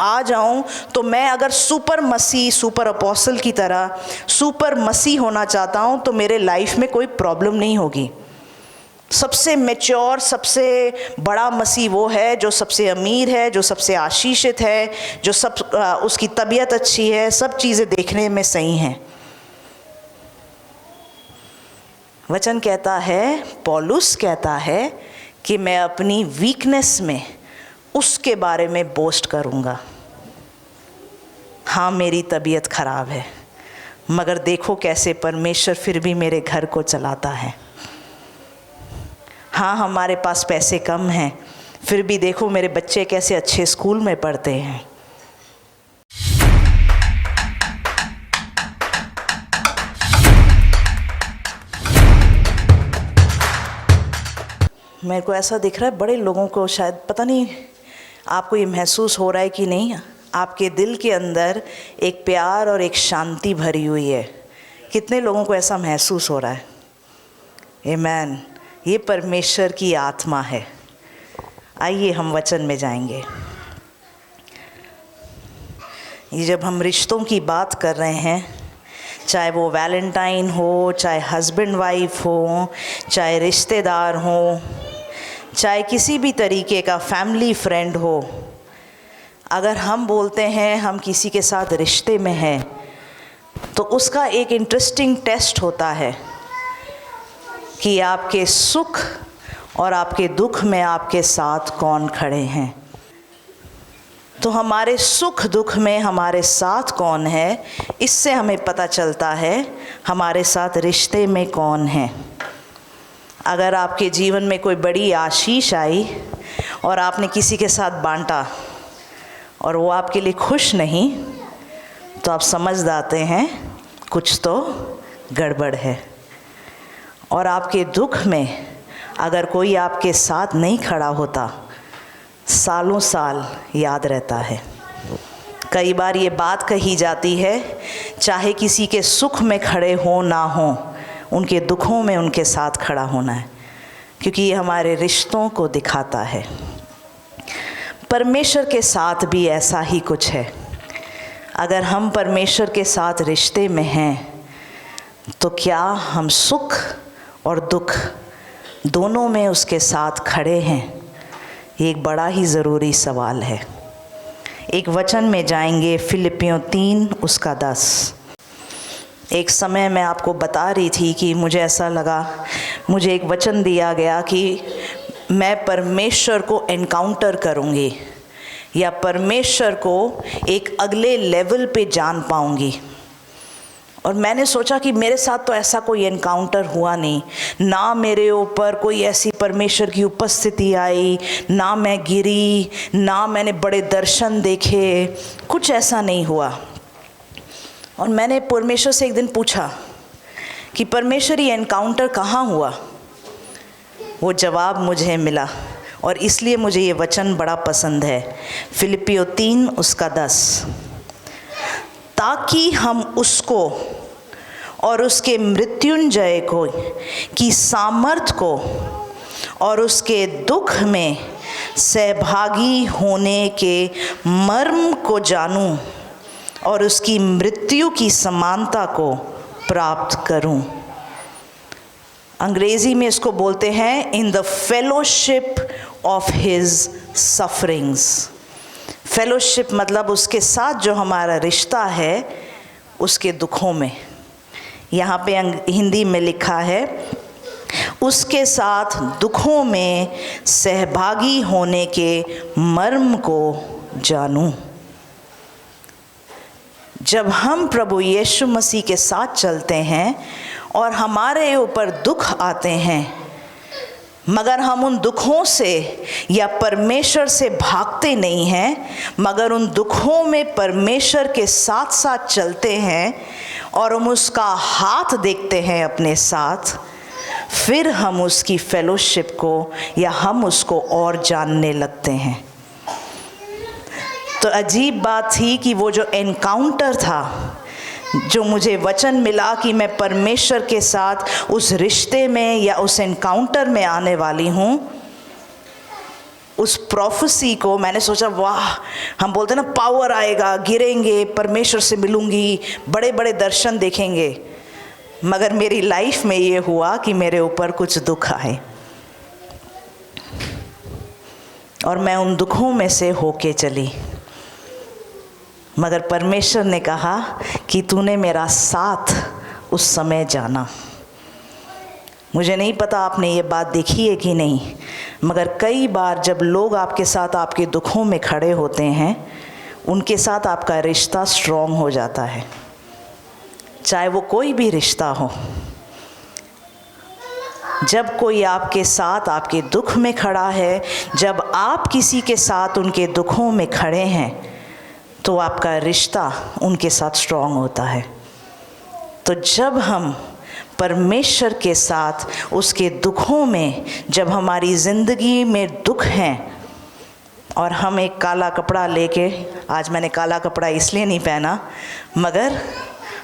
आ जाऊं तो मैं अगर सुपर मसीह, सुपर अपोस्टल की तरह सुपर मसीह होना चाहता हूं तो मेरे लाइफ में कोई प्रॉब्लम नहीं होगी। सबसे मैच्योर, सबसे बड़ा मसीह वो है जो सबसे अमीर है, जो सबसे आशीषित है, जो उसकी तबीयत अच्छी है, सब चीज़ें देखने में सही हैं। वचन कहता है, पौलुस कहता है कि मैं अपनी वीकनेस में उसके बारे में बोस्ट करूँगा। हाँ, मेरी तबीयत खराब है, मगर देखो कैसे परमेश्वर फिर भी मेरे घर को चलाता है। हाँ, हमारे पास पैसे कम हैं, फिर भी देखो मेरे बच्चे कैसे अच्छे स्कूल में पढ़ते हैं। मेरे को ऐसा दिख रहा है, बड़े लोगों को शायद, पता नहीं आपको ये महसूस हो रहा है कि नहीं, आपके दिल के अंदर एक प्यार और एक शांति भरी हुई है। कितने लोगों को ऐसा महसूस हो रहा है? आमीन। ये परमेश्वर की आत्मा है। आइए हम वचन में जाएंगे। ये जब हम रिश्तों की बात कर रहे हैं, चाहे वो वैलेंटाइन हो, चाहे हस्बैंड वाइफ हो, चाहे रिश्तेदार हो, चाहे किसी भी तरीके का फैमिली फ्रेंड हो, अगर हम बोलते हैं हम किसी के साथ रिश्ते में हैं तो उसका एक इंटरेस्टिंग टेस्ट होता है कि आपके सुख और आपके दुख में आपके साथ कौन खड़े हैं। तो हमारे सुख दुख में हमारे साथ कौन है, इससे हमें पता चलता है हमारे साथ रिश्ते में कौन है। अगर आपके जीवन में कोई बड़ी आशीष आई और आपने किसी के साथ बांटा और वो आपके लिए खुश नहीं, तो आप समझ जाते हैं कुछ तो गड़बड़ है। और आपके दुख में अगर कोई आपके साथ नहीं खड़ा होता, सालों साल याद रहता है। कई बार ये बात कही जाती है, चाहे किसी के सुख में खड़े हो ना हो, उनके दुखों में उनके साथ खड़ा होना है, क्योंकि ये हमारे रिश्तों को दिखाता है। परमेश्वर के साथ भी ऐसा ही कुछ है। अगर हम परमेश्वर के साथ रिश्ते में हैं तो क्या हम सुख और दुख दोनों में उसके साथ खड़े हैं? ये एक बड़ा ही ज़रूरी सवाल है। एक वचन में जाएंगे, फिलिपियों 3 उसका 10। एक समय मैं आपको बता रही थी कि मुझे ऐसा लगा, मुझे एक वचन दिया गया कि मैं परमेश्वर को एनकाउंटर करूँगी या परमेश्वर को एक अगले लेवल पे जान पाऊँगी। और मैंने सोचा कि मेरे साथ तो ऐसा कोई एनकाउंटर हुआ नहीं, ना मेरे ऊपर कोई ऐसी परमेश्वर की उपस्थिति आई, ना मैं गिरी, ना मैंने बड़े दर्शन देखे, कुछ ऐसा नहीं हुआ। और मैंने परमेश्वर से एक दिन पूछा कि परमेश्वर ये एनकाउंटर कहाँ हुआ? वो जवाब मुझे मिला और इसलिए मुझे ये वचन बड़ा पसंद है। फिलिपियों 3 उसका 10, ताकि हम उसको और उसके मृत्युंजय को की सामर्थ को और उसके दुख में सहभागी होने के मर्म को जानूं और उसकी मृत्यु की समानता को प्राप्त करूं। अंग्रेजी में इसको बोलते हैं in the fellowship of his sufferings. Fellowship मतलब उसके साथ जो हमारा रिश्ता है उसके दुखों में। यहाँ पे हिंदी में लिखा है उसके साथ दुखों में सहभागी होने के मर्म को जानूं। जब हम प्रभु यीशु मसीह के साथ चलते हैं और हमारे ऊपर दुख आते हैं, मगर हम उन दुखों से या परमेश्वर से भागते नहीं हैं, मगर उन दुखों में परमेश्वर के साथ साथ चलते हैं और हम उसका हाथ देखते हैं अपने साथ, फिर हम उसकी फेलोशिप को या हम उसको और जानने लगते हैं। तो अजीब बात थी कि वो जो एनकाउंटर था, जो मुझे वचन मिला कि मैं परमेश्वर के साथ उस रिश्ते में या उस एनकाउंटर में आने वाली हूँ, उस प्रोफेसी को मैंने सोचा, वाह, हम बोलते ना पावर आएगा, गिरेंगे, परमेश्वर से मिलूंगी, बड़े बड़े दर्शन देखेंगे। मगर मेरी लाइफ में ये हुआ कि मेरे ऊपर कुछ दुख आए और मैं उन दुखों में से होके चली। मगर परमेश्वर ने कहा कि तूने मेरा साथ उस समय जाना। मुझे नहीं पता आपने ये बात देखी है कि नहीं, मगर कई बार जब लोग आपके साथ आपके दुखों में खड़े होते हैं, उनके साथ आपका रिश्ता स्ट्रॉन्ग हो जाता है, चाहे वो कोई भी रिश्ता हो। जब कोई आपके साथ आपके दुख में खड़ा है, जब आप किसी के साथ उनके दुखों में खड़े हैं, तो आपका रिश्ता उनके साथ स्ट्रॉन्ग होता है। तो जब हम परमेश्वर के साथ उसके दुखों में, जब हमारी ज़िंदगी में दुख हैं और हम एक काला कपड़ा लेके, आज मैंने काला कपड़ा इसलिए नहीं पहना, मगर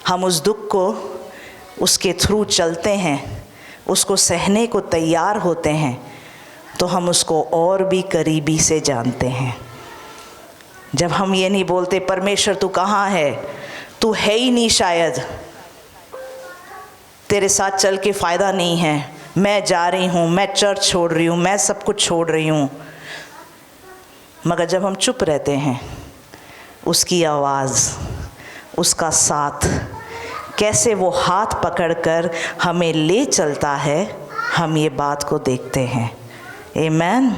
हम उस दुख को उसके थ्रू चलते हैं, उसको सहने को तैयार होते हैं, तो हम उसको और भी करीबी से जानते हैं। जब हम ये नहीं बोलते परमेश्वर तू कहाँ है, तू है ही नहीं, शायद तेरे साथ चल के फ़ायदा नहीं है, मैं जा रही हूँ, मैं चर्च छोड़ रही हूँ, मैं सब कुछ छोड़ रही हूँ। मगर जब हम चुप रहते हैं, उसकी आवाज़, उसका साथ, कैसे वो हाथ पकड़कर हमें ले चलता है, हम ये बात को देखते हैं। आमीन।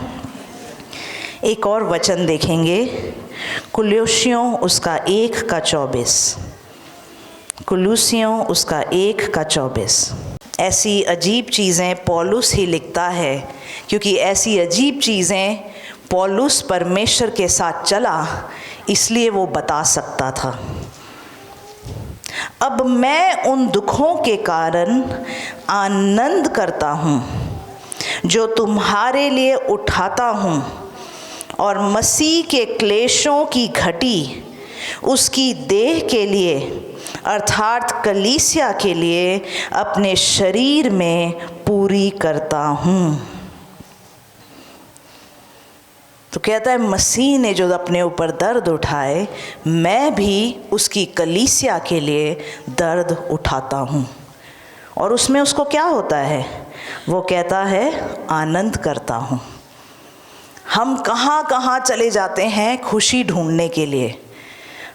एक और वचन देखेंगे, कुलुस्सियों उसका 1:24। कुलुस्सियों उसका 1:24। ऐसी अजीब चीज़ें पौलुस ही लिखता है, क्योंकि ऐसी अजीब चीज़ें पौलुस परमेश्वर के साथ चला, इसलिए वो बता सकता था। अब मैं उन दुखों के कारण आनंद करता हूँ जो तुम्हारे लिए उठाता हूँ, और मसीह के क्लेशों की घटी उसकी देह के लिए अर्थात कलीसिया के लिए अपने शरीर में पूरी करता हूँ। तो कहता है मसीह ने जो अपने ऊपर दर्द उठाए, मैं भी उसकी कलीसिया के लिए दर्द उठाता हूँ। और उसमें उसको क्या होता है? वो कहता है आनंद करता हूँ। हम कहाँ कहाँ चले जाते हैं खुशी ढूंढने के लिए।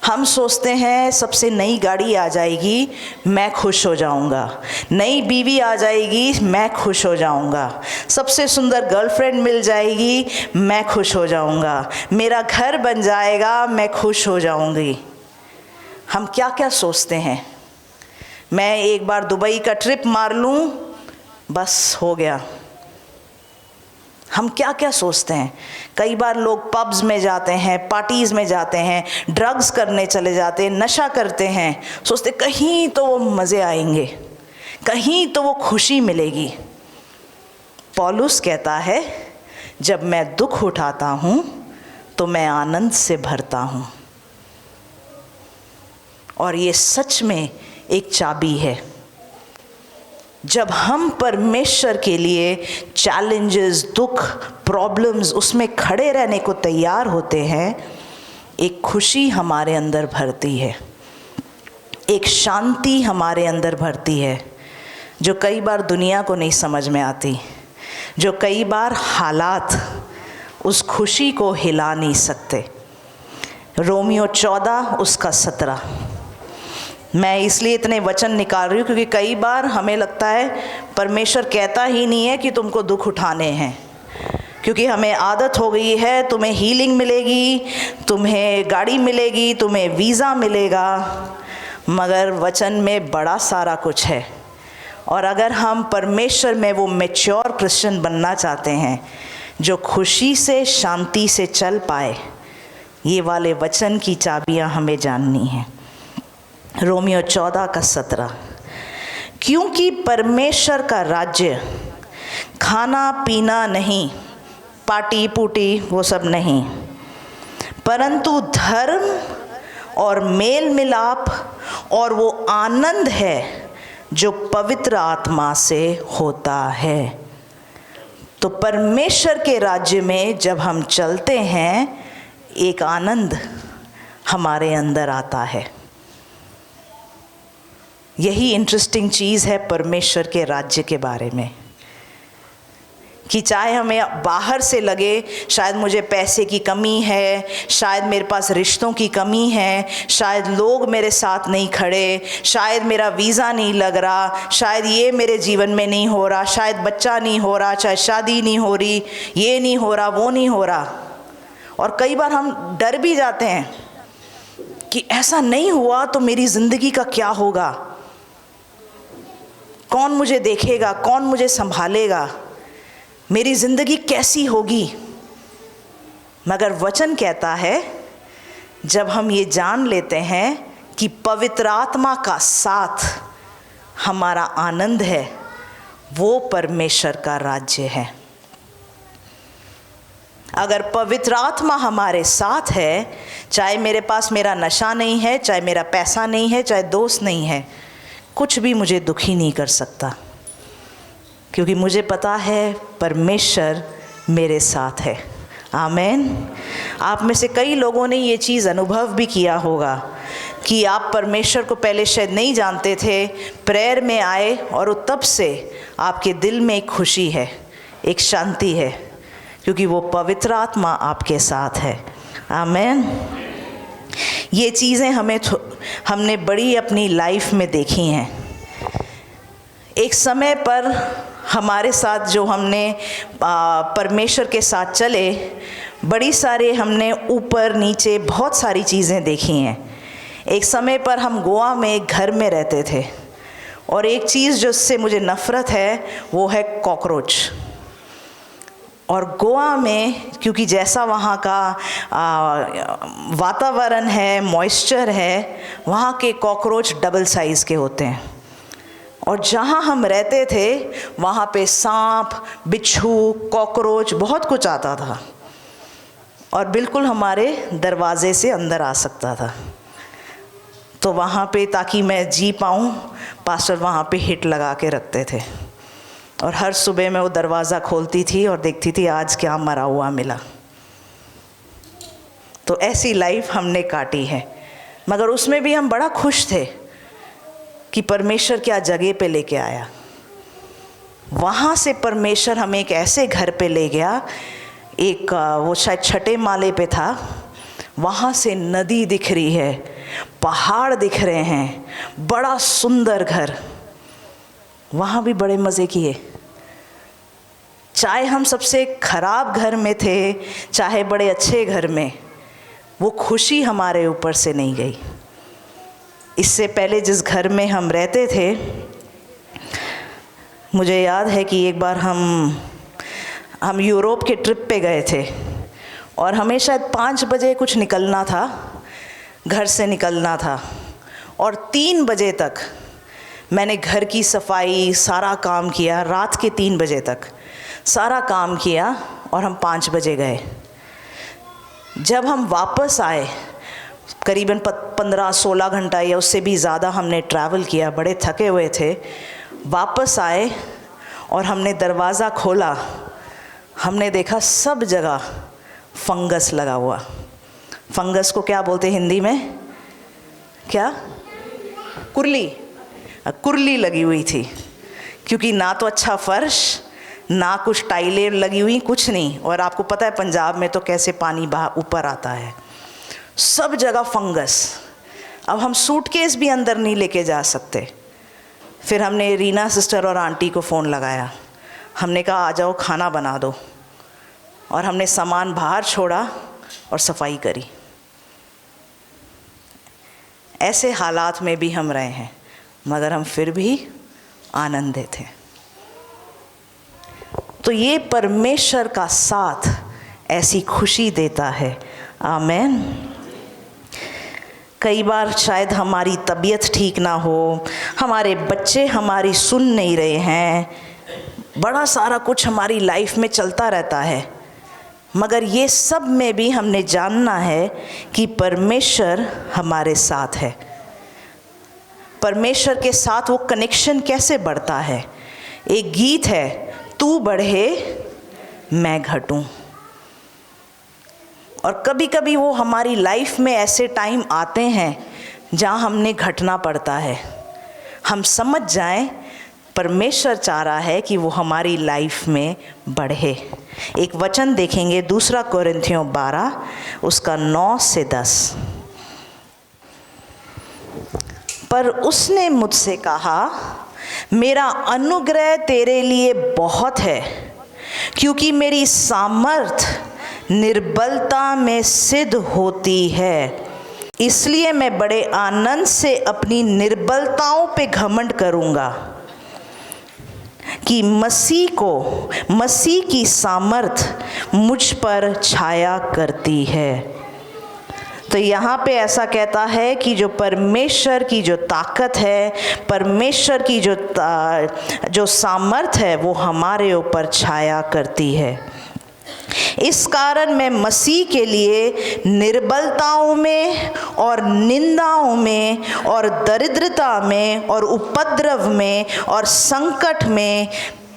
हम सोचते हैं सबसे नई गाड़ी आ जाएगी, मैं खुश हो जाऊंगा, नई बीवी आ जाएगी, मैं खुश हो जाऊंगा, सबसे सुंदर गर्लफ्रेंड मिल जाएगी, मैं खुश हो जाऊंगा, मेरा घर बन जाएगा, मैं खुश हो जाऊंगी। हम क्या क्या सोचते हैं? मैं एक बार दुबई का ट्रिप मार लूं, बस हो गया। हम क्या क्या सोचते हैं? कई बार लोग पब्स में जाते हैं, पार्टीज़ में जाते हैं, ड्रग्स करने चले जाते हैं, नशा करते हैं, सोचते कहीं तो वो मज़े आएंगे, कहीं तो वो खुशी मिलेगी। पौलुस कहता है जब मैं दुख उठाता हूँ तो मैं आनंद से भरता हूँ। और ये सच में एक चाबी है। जब हम परमेश्वर के लिए चैलेंजेस, दुख, प्रॉब्लम्स, उसमें खड़े रहने को तैयार होते हैं, एक खुशी हमारे अंदर भरती है, एक शांति हमारे अंदर भरती है, जो कई बार दुनिया को नहीं समझ में आती, जो कई बार हालात उस खुशी को हिला नहीं सकते। रोमियो 14 उसका 17। मैं इसलिए इतने वचन निकाल रही हूँ क्योंकि कई बार हमें लगता है परमेश्वर कहता ही नहीं है कि तुमको दुख उठाने हैं, क्योंकि हमें आदत हो गई है तुम्हें हीलिंग मिलेगी, तुम्हें गाड़ी मिलेगी, तुम्हें वीज़ा मिलेगा। मगर वचन में बड़ा सारा कुछ है। और अगर हम परमेश्वर में वो मैच्योर क्रिश्चियन बनना चाहते हैं जो खुशी से, शांति से चल पाए, ये वाले वचन की चाबियाँ हमें जाननी हैं। रोमियो 14 का 17। क्योंकि परमेश्वर का राज्य खाना पीना नहीं, पार्टी पुटी वो सब नहीं, परंतु धर्म और मेल मिलाप और वो आनंद है जो पवित्र आत्मा से होता है। तो परमेश्वर के राज्य में जब हम चलते हैं, एक आनंद हमारे अंदर आता है। यही इंटरेस्टिंग चीज़ है परमेश्वर के राज्य के बारे में, कि चाहे हमें बाहर से लगे शायद मुझे पैसे की कमी है, शायद मेरे पास रिश्तों की कमी है, शायद लोग मेरे साथ नहीं खड़े, शायद मेरा वीज़ा नहीं लग रहा, शायद ये मेरे जीवन में नहीं हो रहा, शायद बच्चा नहीं हो रहा, चाहे शादी नहीं हो रही, ये नहीं हो रहा, वो नहीं हो रहा। और कई बार हम डर भी जाते हैं कि ऐसा नहीं हुआ तो मेरी ज़िंदगी का क्या होगा, कौन मुझे देखेगा, कौन मुझे संभालेगा, मेरी ज़िंदगी कैसी होगी। मगर वचन कहता है, जब हम ये जान लेते हैं कि पवित्र आत्मा का साथ हमारा आनंद है, वो परमेश्वर का राज्य है। अगर पवित्र आत्मा हमारे साथ है, चाहे मेरे पास मेरा नशा नहीं है, चाहे मेरा पैसा नहीं है, चाहे दोस्त नहीं है, कुछ भी मुझे दुखी नहीं कर सकता, क्योंकि मुझे पता है परमेश्वर मेरे साथ है। आमीन। आप में से कई लोगों ने ये चीज़ अनुभव भी किया होगा कि आप परमेश्वर को पहले शायद नहीं जानते थे, प्रेयर में आए और तब से आपके दिल में एक खुशी है, एक शांति है, क्योंकि वो पवित्र आत्मा आपके साथ है। आमीन। ये चीज़ें हमने बड़ी अपनी लाइफ में देखी हैं। एक समय पर हमारे साथ जो हमने परमेश्वर के साथ चले, बड़ी सारे हमने ऊपर नीचे बहुत सारी चीज़ें देखी हैं। एक समय पर हम गोवा में एक घर में रहते थे, और एक चीज़ जिससे मुझे नफ़रत है वो है कॉकरोच। और गोवा में क्योंकि जैसा वहाँ का वातावरण है, मॉइस्चर है, वहाँ के कॉकरोच डबल साइज़ के होते हैं। और जहाँ हम रहते थे वहाँ पे सांप, बिच्छू, कॉकरोच बहुत कुछ आता था, और बिल्कुल हमारे दरवाज़े से अंदर आ सकता था। तो वहाँ पे ताकि मैं जी पाऊँ, पास्टर वहाँ पे हिट लगा के रखते थे, और हर सुबह मैं वो दरवाज़ा खोलती थी और देखती थी आज क्या मरा हुआ मिला। तो ऐसी लाइफ हमने काटी है, मगर उसमें भी हम बड़ा खुश थे कि परमेश्वर क्या जगह पे लेके आया। वहाँ से परमेश्वर हमें एक ऐसे घर पे ले गया, एक वो शायद 6ठे माले पे था, वहाँ से नदी दिख रही है, पहाड़ दिख रहे हैं, बड़ा सुंदर घर। वहाँ भी बड़े मज़े किए। चाहे हम सबसे ख़राब घर में थे, चाहे बड़े अच्छे घर में, वो खुशी हमारे ऊपर से नहीं गई। इससे पहले जिस घर में हम रहते थे, मुझे याद है कि एक बार हम यूरोप के ट्रिप पे गए थे, और हमें शायद 5 बजे कुछ निकलना था, घर से निकलना था, और 3 बजे तक मैंने घर की सफाई सारा काम किया, रात के 3 बजे तक सारा काम किया, और हम 5 बजे गए। जब हम वापस आए, करीबन 15-16 घंटा या उससे भी ज़्यादा हमने ट्रैवल किया, बड़े थके हुए थे। वापस आए और हमने दरवाज़ा खोला, हमने देखा सब जगह फंगस लगा हुआ। फंगस को क्या बोलते हैं हिंदी में? क्या? कुरली लगी हुई थी, क्योंकि ना तो अच्छा फर्श, ना कुछ टाइलें लगी हुई, कुछ नहीं। और आपको पता है पंजाब में तो कैसे पानी ऊपर आता है, सब जगह फंगस। अब हम सूटकेस भी अंदर नहीं लेके जा सकते। फिर हमने रीना सिस्टर और आंटी को फ़ोन लगाया, हमने कहा आ जाओ खाना बना दो, और हमने सामान बाहर छोड़ा और सफाई करी। ऐसे हालात में भी हम रहे हैं, मगर हम फिर भी आनंदित हैं। तो ये परमेश्वर का साथ ऐसी खुशी देता है। आमीन। कई बार शायद हमारी तबीयत ठीक ना हो, हमारे बच्चे हमारी सुन नहीं रहे हैं, बड़ा सारा कुछ हमारी लाइफ में चलता रहता है, मगर ये सब में भी हमने जानना है कि परमेश्वर हमारे साथ है। परमेश्वर के साथ वो कनेक्शन कैसे बढ़ता है? एक गीत है, तू बढ़े मैं घटूं। और कभी कभी वो हमारी लाइफ में ऐसे टाइम आते हैं जहाँ हमने घटना पड़ता है। हम समझ जाएं परमेश्वर चाह रहा है कि वो हमारी लाइफ में बढ़े। एक वचन देखेंगे 2 कोरिन्थियों 12 उसका 9 से 10। पर उसने मुझसे कहा, मेरा अनुग्रह तेरे लिए बहुत है, क्योंकि मेरी सामर्थ्य निर्बलता में सिद्ध होती है। इसलिए मैं बड़े आनंद से अपनी निर्बलताओं पे घमंड करूँगा कि मसीह की सामर्थ मुझ पर छाया करती है। तो यहाँ पे ऐसा कहता है कि जो परमेश्वर की जो ताकत है, परमेश्वर की जो सामर्थ है, वो हमारे ऊपर छाया करती है। इस कारण मैं मसीह के लिए निर्बलताओं में और निंदाओं में और दरिद्रता में और उपद्रव में और संकट में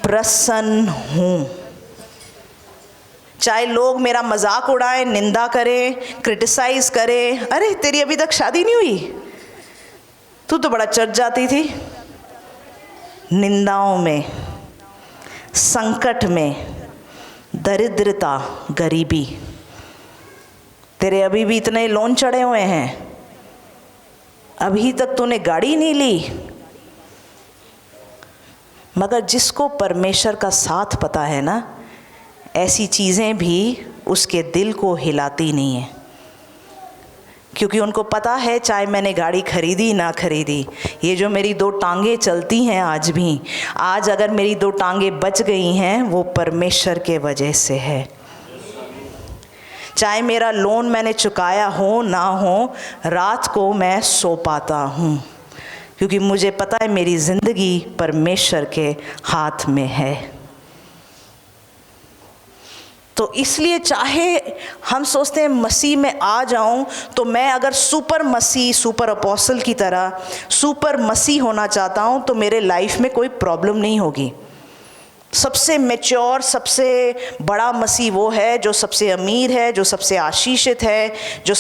प्रसन्न हूँ। चाहे लोग मेरा मजाक उड़ाएं, निंदा करें, क्रिटिसाइज करें, अरे तेरी अभी तक शादी नहीं हुई, तू तो बड़ा चढ़ जाती थी। निंदाओं में, संकट में, दरिद्रता, गरीबी, तेरे अभी भी इतने लोन चढ़े हुए हैं, अभी तक तूने गाड़ी नहीं ली। मगर जिसको परमेश्वर का साथ पता है ना, ऐसी चीज़ें भी उसके दिल को हिलाती नहीं है, क्योंकि उनको पता है चाहे मैंने गाड़ी खरीदी ना खरीदी, ये जो मेरी 2 टांगें चलती हैं आज भी, आज अगर मेरी 2 टांगें बच गई हैं वो परमेश्वर के वजह से है। चाहे मेरा लोन मैंने चुकाया हो ना हो, रात को मैं सो पाता हूँ, क्योंकि मुझे पता है मेरी ज़िंदगी परमेश्वर के हाथ में है। तो इसलिए चाहे हम सोचते हैं मसीह में आ जाऊं, तो मैं अगर सुपर अपोस्टल की तरह सुपर मसीह होना चाहता हूं, तो मेरे लाइफ में कोई प्रॉब्लम नहीं होगी। सबसे मैच्योर, सबसे बड़ा मसीह वो है जो सबसे अमीर है, जो सबसे आशीषित है, जो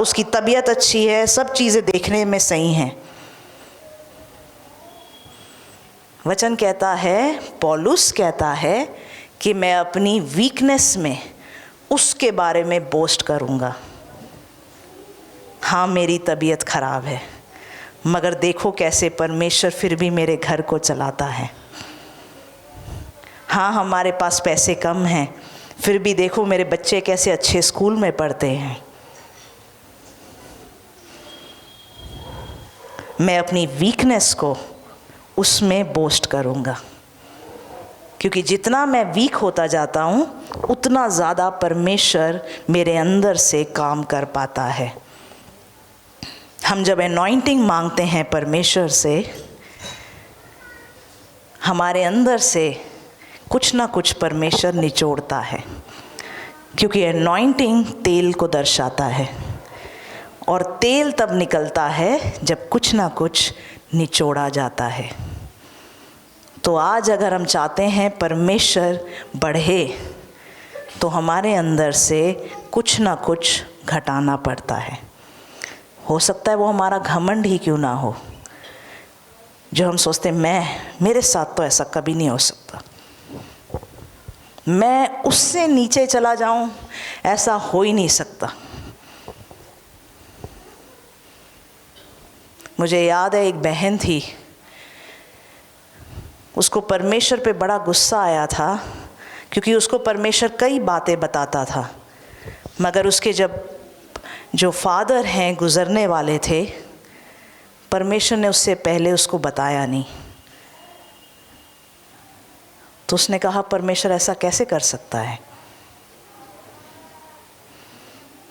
उसकी तबीयत अच्छी है, सब चीज़ें देखने में सही हैं। वचन कहता है, पौलुस कहता है कि मैं अपनी वीकनेस में उसके बारे में बोस्ट करूँगा। हाँ, मेरी तबीयत खराब है, मगर देखो कैसे परमेश्वर फिर भी मेरे घर को चलाता है। हाँ, हमारे पास पैसे कम हैं, फिर भी देखो मेरे बच्चे कैसे अच्छे स्कूल में पढ़ते हैं। मैं अपनी वीकनेस को उसमें बोस्ट करूँगा, क्योंकि जितना मैं वीक होता जाता हूँ उतना ज़्यादा परमेश्वर मेरे अंदर से काम कर पाता है। हम जब एनॉइंटिंग मांगते हैं परमेश्वर से, हमारे अंदर से कुछ ना कुछ परमेश्वर निचोड़ता है, क्योंकि एनॉइंटिंग तेल को दर्शाता है, और तेल तब निकलता है जब कुछ ना कुछ निचोड़ा जाता है। तो आज अगर हम चाहते हैं परमेश्वर बढ़े, तो हमारे अंदर से कुछ ना कुछ घटाना पड़ता है। हो सकता है वो हमारा घमंड ही क्यों ना हो, जो हम सोचते हैं मेरे साथ तो ऐसा कभी नहीं हो सकता, मैं उससे नीचे चला जाऊं, ऐसा हो ही नहीं सकता। मुझे याद है एक बहन थी, उसको परमेश्वर पे बड़ा गुस्सा आया था, क्योंकि उसको परमेश्वर कई बातें बताता था, मगर उसके जो फादर हैं गुज़रने वाले थे, परमेश्वर ने उससे पहले उसको बताया नहीं। तो उसने कहा परमेश्वर ऐसा कैसे कर सकता है,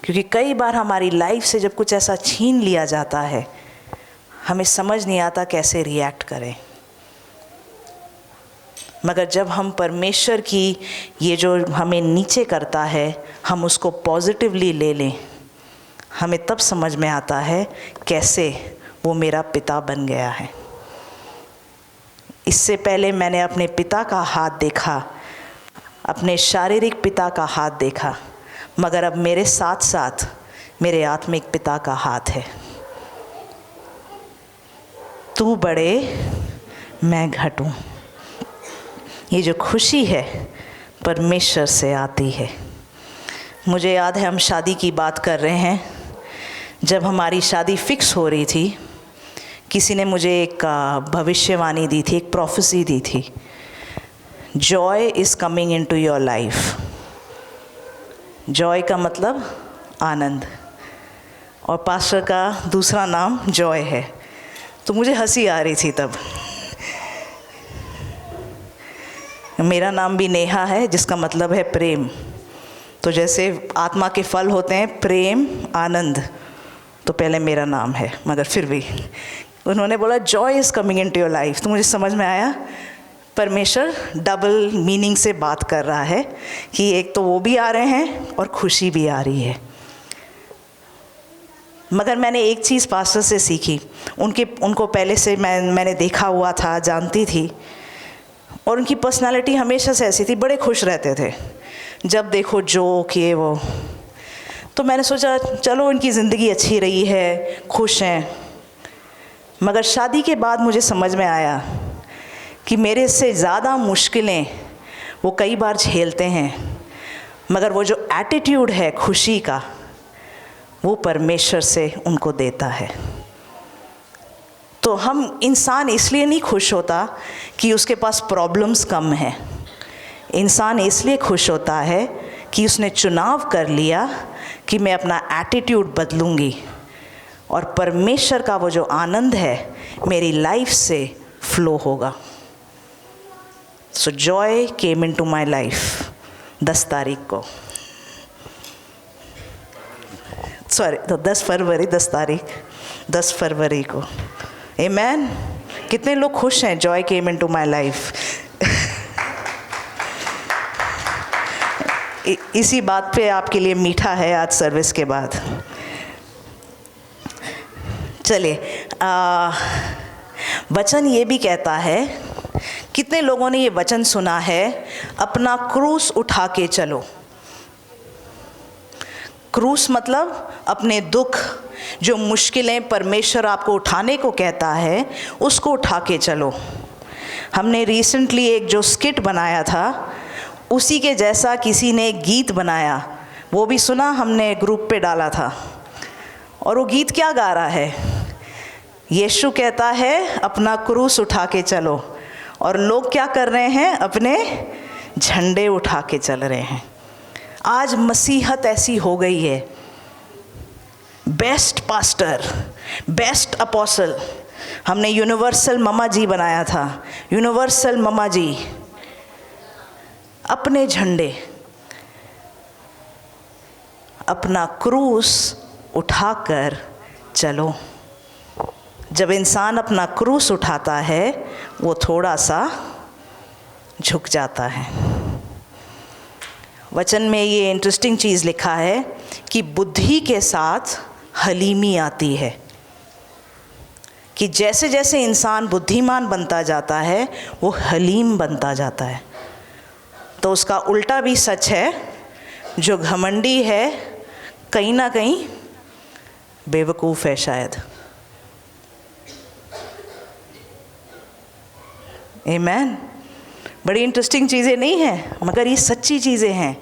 क्योंकि कई बार हमारी लाइफ से जब कुछ ऐसा छीन लिया जाता है, हमें समझ नहीं आता कैसे रिएक्ट करें। मगर जब हम परमेश्वर की ये जो हमें नीचे करता है, हम उसको पॉजिटिवली ले लें, हमें तब समझ में आता है कैसे वो मेरा पिता बन गया है। इससे पहले मैंने अपने पिता का हाथ देखा, अपने शारीरिक पिता का हाथ देखा, मगर अब मेरे साथ साथ मेरे आत्मिक पिता का हाथ है। तू बढ़े मैं घटूं। ये जो खुशी है परमेश्वर से आती है। मुझे याद है हम शादी की बात कर रहे हैं, जब हमारी शादी फिक्स हो रही थी, किसी ने मुझे एक भविष्यवाणी दी थी, एक प्रोफेसी दी थी, Joy is coming into your life. Joy का मतलब आनंद, और पास्टर का दूसरा नाम जॉय है। तो मुझे हंसी आ रही थी तब। मेरा नाम भी नेहा है, जिसका मतलब है प्रेम। तो जैसे आत्मा के फल होते हैं प्रेम, आनंद, तो पहले मेरा नाम है, मगर फिर भी उन्होंने बोला Joy is coming into your life. तो मुझे समझ में आया परमेश्वर डबल मीनिंग से बात कर रहा है कि एक तो वो भी आ रहे हैं और खुशी भी आ रही है। मगर मैंने एक चीज़ पास्टर से सीखी, उनको पहले से मैंने देखा हुआ था, जानती थी, और उनकी पर्सनालिटी हमेशा से ऐसी थी, बड़े खुश रहते थे, जब देखो जोक ये वो। तो मैंने सोचा चलो उनकी ज़िंदगी अच्छी रही है, खुश हैं। मगर शादी के बाद मुझे समझ में आया कि मेरे से ज़्यादा मुश्किलें वो कई बार झेलते हैं, मगर वो जो एटीट्यूड है खुशी का, वो परमेश्वर से उनको देता है। तो हम इंसान इसलिए नहीं खुश होता कि उसके पास प्रॉब्लम्स कम हैं। इंसान इसलिए खुश होता है कि उसने चुनाव कर लिया कि मैं अपना एटीट्यूड बदलूंगी, और परमेश्वर का वो जो आनंद है मेरी लाइफ से फ्लो होगा। So Joy came into my life 10 तारीख को, सॉरी तो 10 फरवरी, 10 फरवरी को। आमेन। कितने लोग खुश हैं Joy came into my life. इसी बात पे आपके लिए मीठा है आज सर्विस के बाद। चलिए, वचन ये भी कहता है, कितने लोगों ने ये वचन सुना है, अपना क्रूस उठा के चलो। क्रूस मतलब अपने दुख, जो मुश्किलें परमेश्वर आपको उठाने को कहता है, उसको उठा के चलो। हमने रिसेंटली एक जो स्किट बनाया था, उसी के जैसा किसी ने एक गीत बनाया, वो भी सुना, हमने ग्रुप पे डाला था। और वो गीत क्या गा रहा है? यीशु कहता है अपना क्रूस उठा के चलो, और लोग क्या कर रहे हैं? अपने झंडे उठा के चल रहे हैं। आज मसीहत ऐसी हो गई है, बेस्ट पास्टर, बेस्ट अपोस्टल, हमने यूनिवर्सल ममा जी बनाया था, यूनिवर्सल ममा जी, अपने झंडे, अपना क्रूस उठाकर चलो। जब इंसान अपना क्रूस उठाता है, वो थोड़ा सा झुक जाता है। वचन में ये इंटरेस्टिंग चीज़ लिखा है कि बुद्धि के साथ हलीमी आती है, कि जैसे जैसे इंसान बुद्धिमान बनता जाता है वो हलीम बनता जाता है। तो उसका उल्टा भी सच है, जो घमंडी है कहीं ना कहीं बेवकूफ़ है शायद। आमेन। बड़ी इंटरेस्टिंग चीज़ें नहीं हैं, मगर ये सच्ची चीज़ें हैं।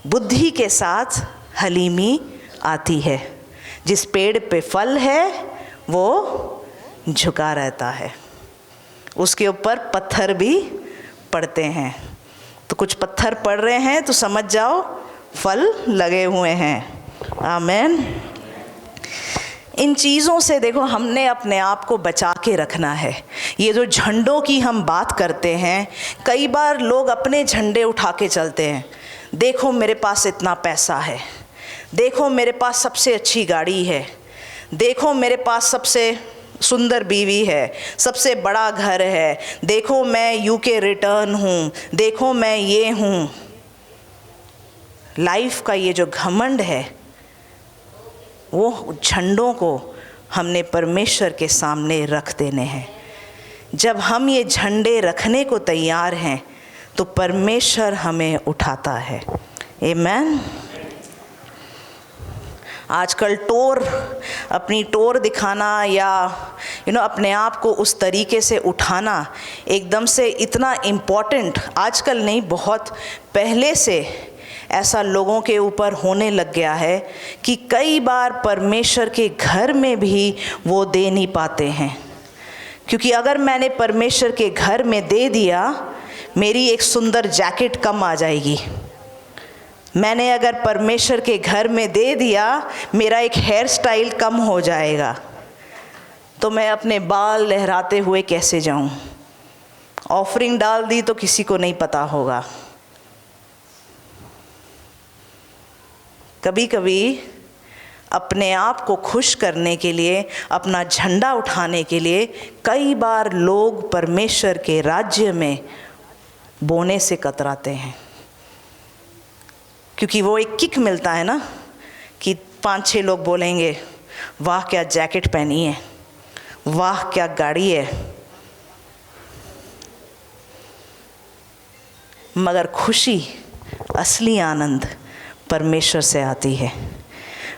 बुद्धि के साथ हलीमी आती है। जिस पेड़ पे फल है वो झुका रहता है, उसके ऊपर पत्थर भी पड़ते हैं। तो कुछ पत्थर पड़ रहे हैं तो समझ जाओ फल लगे हुए हैं। आमेन। इन चीज़ों से देखो हमने अपने आप को बचा के रखना है। ये जो झंडों की हम बात करते हैं, कई बार लोग अपने झंडे उठा के चलते हैं। देखो मेरे पास इतना पैसा है, देखो मेरे पास सबसे अच्छी गाड़ी है, देखो मेरे पास सबसे सुंदर बीवी है, सबसे बड़ा घर है, देखो मैं यूके रिटर्न हूँ, देखो मैं ये हूँ। लाइफ का ये जो घमंड है, वो झंडों को हमने परमेश्वर के सामने रख देने हैं। जब हम ये झंडे रखने को तैयार हैं, तो परमेश्वर हमें उठाता है। आमीन। आजकल अपनी टोर दिखाना या अपने आप को उस तरीके से उठाना एकदम से इतना इम्पॉर्टेंट आजकल नहीं, बहुत पहले से ऐसा लोगों के ऊपर होने लग गया है कि कई बार परमेश्वर के घर में भी वो दे नहीं पाते हैं। क्योंकि अगर मैंने परमेश्वर के घर में दे दिया, मेरी एक सुंदर जैकेट कम आ जाएगी। मैंने अगर परमेश्वर के घर में दे दिया, मेरा एक हेयर स्टाइल कम हो जाएगा, तो मैं अपने बाल लहराते हुए कैसे जाऊं? ऑफरिंग डाल दी तो किसी को नहीं पता होगा। कभी कभी अपने आप को खुश करने के लिए, अपना झंडा उठाने के लिए कई बार लोग परमेश्वर के राज्य में बोने से कतराते हैं। क्योंकि वो एक किक मिलता है ना कि 5-6 लोग बोलेंगे, वाह क्या जैकेट पहनी है, वाह क्या गाड़ी है। मगर खुशी, असली आनंद परमेश्वर से आती है।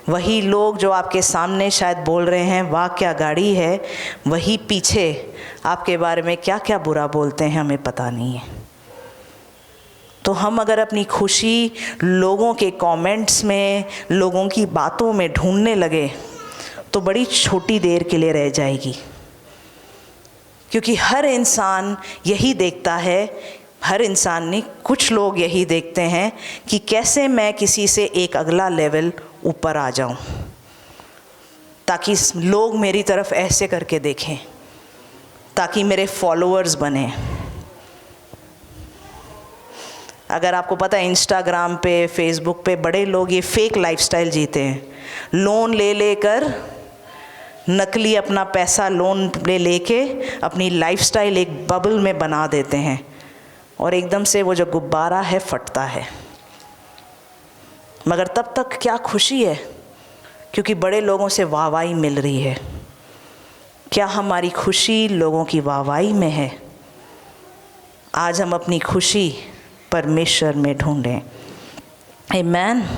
वही लोग जो आपके सामने शायद बोल रहे हैं वाह क्या गाड़ी है, वही पीछे आपके बारे में क्या क्या बुरा बोलते हैं हमें पता नहीं है। तो हम अगर अपनी खुशी लोगों के कमेंट्स में, लोगों की बातों में ढूंढने लगे तो बड़ी छोटी देर के लिए रह जाएगी। क्योंकि हर इंसान यही देखता है, हर इंसान नहीं, कुछ लोग यही देखते हैं कि कैसे मैं किसी से एक अगला लेवल ऊपर आ जाऊं, ताकि लोग मेरी तरफ ऐसे करके देखें, ताकि मेरे फॉलोअर्स बने। अगर आपको पता है, इंस्टाग्राम पे, फेसबुक पे बड़े लोग ये फेक लाइफस्टाइल जीते हैं। लोन ले लेकर, नकली अपना पैसा लोन लेके अपनी लाइफस्टाइल एक बबल में बना देते हैं, और एकदम से वो जो गुब्बारा है फटता है। मगर तब तक क्या खुशी है, क्योंकि बड़े लोगों से वाहवाही मिल रही है। क्या हमारी खुशी लोगों की वाहवाही में है? आज हम अपनी खुशी परमेश्वर में ढूंढें। आमीन।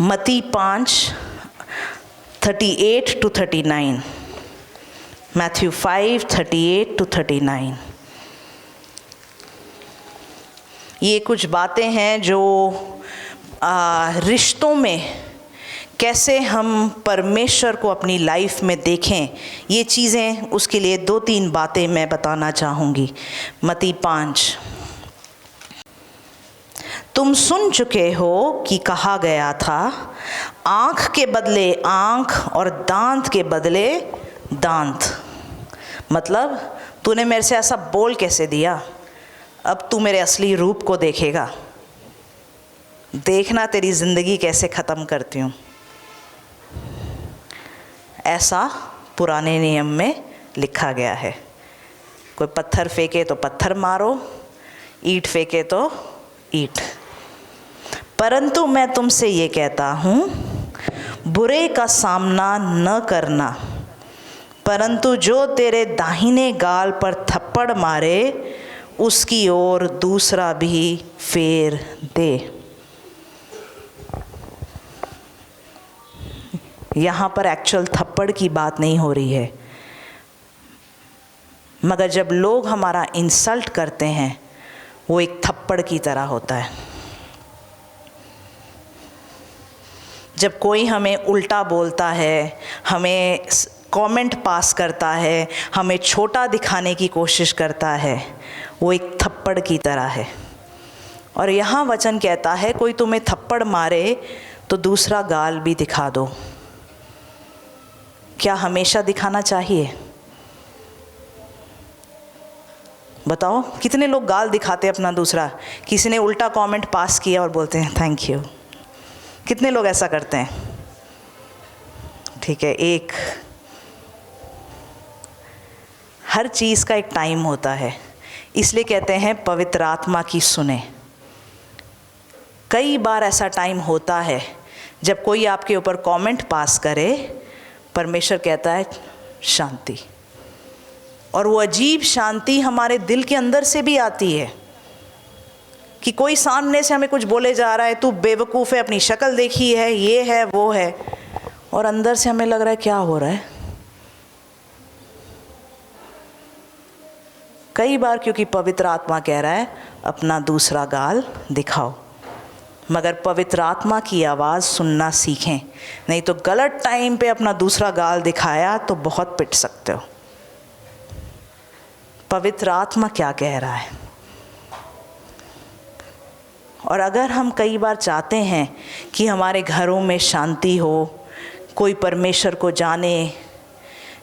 मत्ती 5:38-39, मैथ्यू 5:38-39। ये कुछ बातें हैं जो रिश्तों में कैसे हम परमेश्वर को अपनी लाइफ में देखें, ये चीज़ें, उसके लिए 2-3 बातें मैं बताना चाहूँगी। मत्ती 5, तुम सुन चुके हो कि कहा गया था, आँख के बदले आँख और दांत के बदले दांत। मतलब तूने मेरे से ऐसा बोल कैसे दिया? अब तू मेरे असली रूप को देखेगा। देखना तेरी ज़िंदगी कैसे ख़त्म करती हूँ। ऐसा पुराने नियम में लिखा गया है। कोई पत्थर फेंके तो पत्थर मारो, ईंट फेंके तो ईंट। परंतु मैं तुमसे ये कहता हूँ, बुरे का सामना न करना, परंतु जो तेरे दाहिने गाल पर थप्पड़ मारे उसकी ओर दूसरा भी फेर दे। यहाँ पर एक्चुअल थप्पड़ की बात नहीं हो रही है, मगर जब लोग हमारा इंसल्ट करते हैं वो एक थप्पड़ की तरह होता है। जब कोई हमें उल्टा बोलता है, हमें कमेंट पास करता है, हमें छोटा दिखाने की कोशिश करता है, वो एक थप्पड़ की तरह है। और यहाँ वचन कहता है, कोई तुम्हें थप्पड़ मारे तो दूसरा गाल भी दिखा दो। क्या हमेशा दिखाना चाहिए? बताओ, कितने लोग गाल दिखाते हैं अपना दूसरा? किसी ने उल्टा कमेंट पास किया और बोलते हैं थैंक यू। कितने लोग ऐसा करते हैं? ठीक है, एक। हर चीज़ का एक टाइम होता है, इसलिए कहते हैं पवित्र आत्मा की सुने। कई बार ऐसा टाइम होता है जब कोई आपके ऊपर कमेंट पास करे, परमेश्वर कहता है शांति, और वो अजीब शांति हमारे दिल के अंदर से भी आती है कि कोई सामने से हमें कुछ बोले जा रहा है, तू बेवकूफ़ है, अपनी शक्ल देखी है, ये है वो है, और अंदर से हमें लग रहा है क्या हो रहा है। कई बार क्योंकि पवित्र आत्मा कह रहा है अपना दूसरा गाल दिखाओ, मगर पवित्र आत्मा की आवाज़ सुनना सीखें, नहीं तो गलत टाइम पे अपना दूसरा गाल दिखाया तो बहुत पिट सकते हो। पवित्र आत्मा क्या कह रहा है। और अगर हम कई बार चाहते हैं कि हमारे घरों में शांति हो, कोई परमेश्वर को जाने,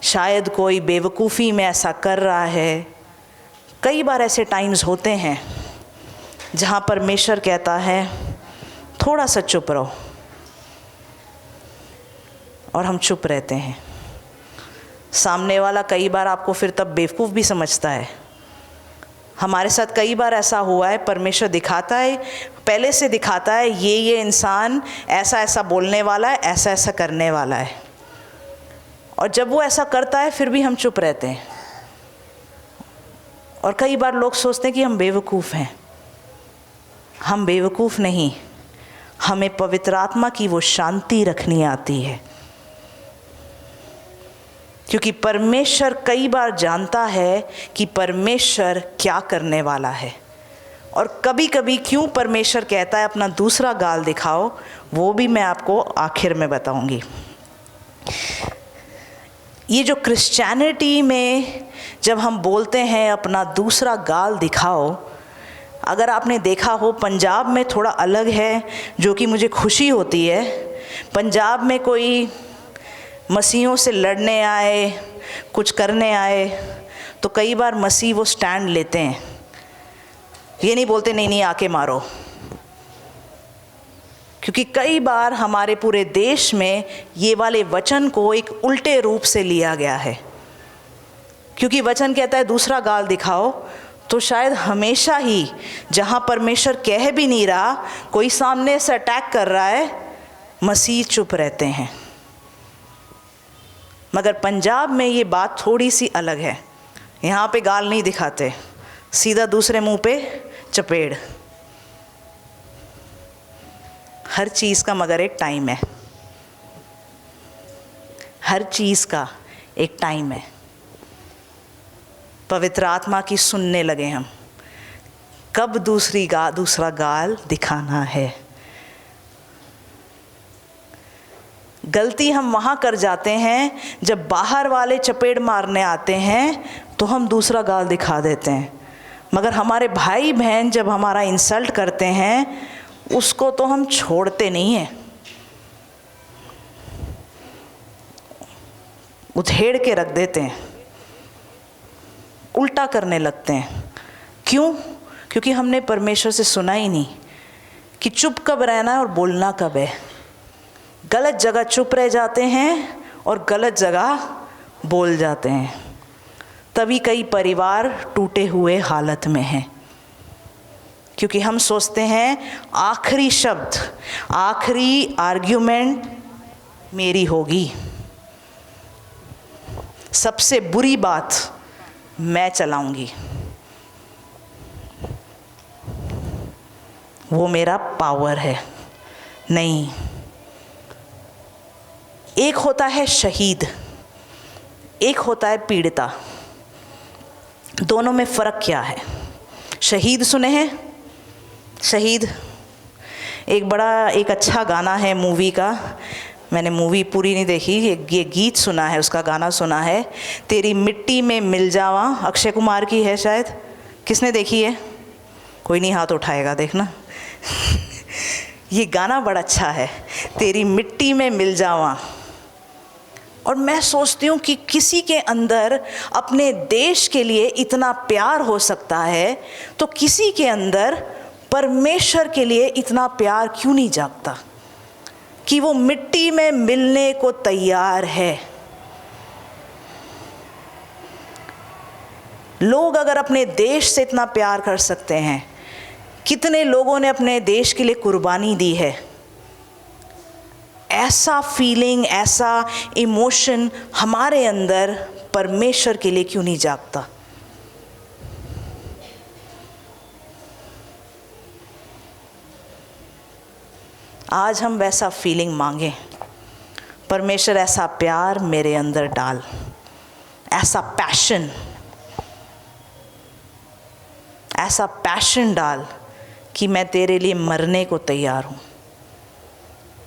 शायद कोई बेवकूफ़ी में ऐसा कर रहा है, कई बार ऐसे टाइम्स होते हैं जहाँ परमेश्वर कहता है थोड़ा सा चुप रहो, और हम चुप रहते हैं। सामने वाला कई बार आपको फिर तब बेवकूफ़ भी समझता है। हमारे साथ कई बार ऐसा हुआ है, परमेश्वर दिखाता है, पहले से दिखाता है ये इंसान ऐसा ऐसा बोलने वाला है, ऐसा ऐसा करने वाला है, और जब वो ऐसा करता है फिर भी हम चुप रहते हैं। और कई बार लोग सोचते हैं कि हम बेवकूफ़ हैं। हम बेवकूफ़ नहीं, हमें पवित्र आत्मा की वो शांति रखनी आती है, क्योंकि परमेश्वर कई बार जानता है कि परमेश्वर क्या करने वाला है। और कभी कभी क्यों परमेश्वर कहता है अपना दूसरा गाल दिखाओ, वो भी मैं आपको आखिर में बताऊंगी। ये जो क्रिश्चियनिटी में जब हम बोलते हैं अपना दूसरा गाल दिखाओ, अगर आपने देखा हो पंजाब में थोड़ा अलग है, जो कि मुझे खुशी होती है। पंजाब में कोई मसीहों से लड़ने आए, कुछ करने आए, तो कई बार मसीह वो स्टैंड लेते हैं। ये नहीं बोलते नहीं नहीं आके मारो, क्योंकि कई बार हमारे पूरे देश में ये वाले वचन को एक उल्टे रूप से लिया गया है। क्योंकि वचन कहता है दूसरा गाल दिखाओ, तो शायद हमेशा ही जहाँ परमेश्वर कह भी नहीं रहा, कोई सामने से अटैक कर रहा है, मसीह चुप रहते हैं। मगर पंजाब में ये बात थोड़ी सी अलग है। यहाँ पे गाल नहीं दिखाते, सीधा दूसरे मुंह पे चपेड़। हर चीज़ का मगर एक टाइम है, हर चीज़ का एक टाइम है। पवित्र आत्मा की सुनने लगे हम, कब दूसरा गाल दिखाना है। गलती हम वहाँ कर जाते हैं जब बाहर वाले चपेड़ मारने आते हैं तो हम दूसरा गाल दिखा देते हैं, मगर हमारे भाई बहन जब हमारा इंसल्ट करते हैं उसको तो हम छोड़ते नहीं हैं, उधेड़ के रख देते हैं, उल्टा करने लगते हैं। क्यों? क्योंकि हमने परमेश्वर से सुना ही नहीं कि चुप कब रहना है और बोलना कब है। गलत जगह चुप रह जाते हैं और गलत जगह बोल जाते हैं, तभी कई परिवार टूटे हुए हालत में हैं। क्योंकि हम सोचते हैं आखिरी शब्द, आखिरी आर्ग्यूमेंट मेरी होगी, सबसे बुरी बात मैं चलाऊंगी, वो मेरा पावर है। नहीं, एक होता है शहीद, एक होता है पीड़िता। दोनों में फ़र्क क्या है? शहीद सुने हैं? शहीद एक अच्छा गाना है मूवी का, मैंने मूवी पूरी नहीं देखी, ये गीत सुना है, उसका गाना सुना है, तेरी मिट्टी में मिल जावा, अक्षय कुमार की है शायद। किसने देखी है? कोई नहीं हाथ उठाएगा, देखना। ये गाना बड़ा अच्छा है, तेरी मिट्टी में मिल जावा। और मैं सोचती हूँ कि किसी के अंदर अपने देश के लिए इतना प्यार हो सकता है, तो किसी के अंदर परमेश्वर के लिए इतना प्यार क्यों नहीं जागता कि वो मिट्टी में मिलने को तैयार है। लोग अगर अपने देश से इतना प्यार कर सकते हैं, कितने लोगों ने अपने देश के लिए कुर्बानी दी है। ऐसा फीलिंग, ऐसा इमोशन हमारे अंदर परमेश्वर के लिए क्यों नहीं जागता? आज हम वैसा फीलिंग मांगें, परमेश्वर ऐसा प्यार मेरे अंदर डाल, ऐसा पैशन डाल कि मैं तेरे लिए मरने को तैयार हूँ।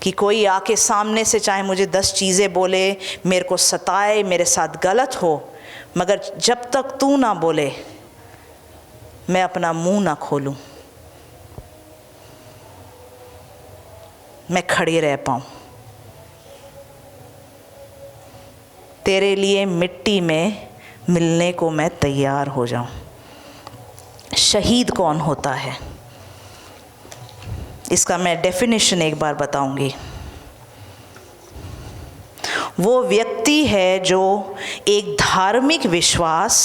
कि कोई आके सामने से चाहे मुझे 10 चीज़ें बोले, मेरे को सताए, मेरे साथ गलत हो, मगर जब तक तू ना बोले मैं अपना मुंह ना खोलूं, मैं खड़े रह पाऊं। तेरे लिए मिट्टी में मिलने को मैं तैयार हो जाऊं। शहीद कौन होता है, इसका मैं डेफिनेशन एक बार बताऊंगी। वो व्यक्ति है जो एक धार्मिक विश्वास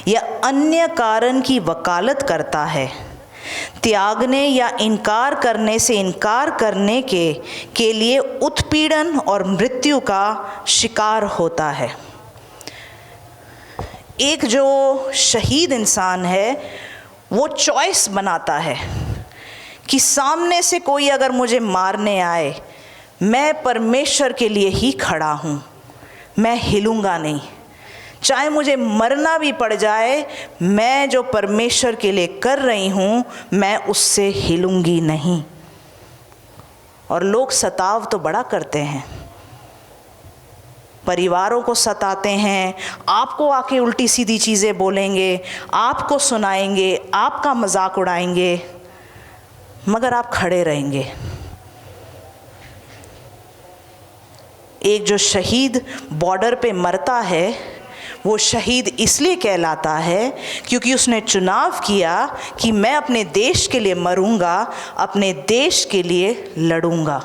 या अन्य कारण की वकालत करता है, त्यागने या इनकार करने से इनकार करने के लिए उत्पीड़न और मृत्यु का शिकार होता है। एक जो शहीद इंसान है वो चॉइस बनाता है कि सामने से कोई अगर मुझे मारने आए, मैं परमेश्वर के लिए ही खड़ा हूँ, मैं हिलूँगा नहीं। चाहे मुझे मरना भी पड़ जाए, मैं जो परमेश्वर के लिए कर रही हूँ मैं उससे हिलूँगी नहीं। और लोग सताव तो बड़ा करते हैं, परिवारों को सताते हैं, आपको आके उल्टी सीधी चीज़ें बोलेंगे, आपको सुनाएंगे, आपका मजाक उड़ाएंगे, मगर आप खड़े रहेंगे। एक जो शहीद बॉर्डर पे मरता है वो शहीद इसलिए कहलाता है क्योंकि उसने चुनाव किया कि मैं अपने देश के लिए मरूंगा, अपने देश के लिए लड़ूंगा।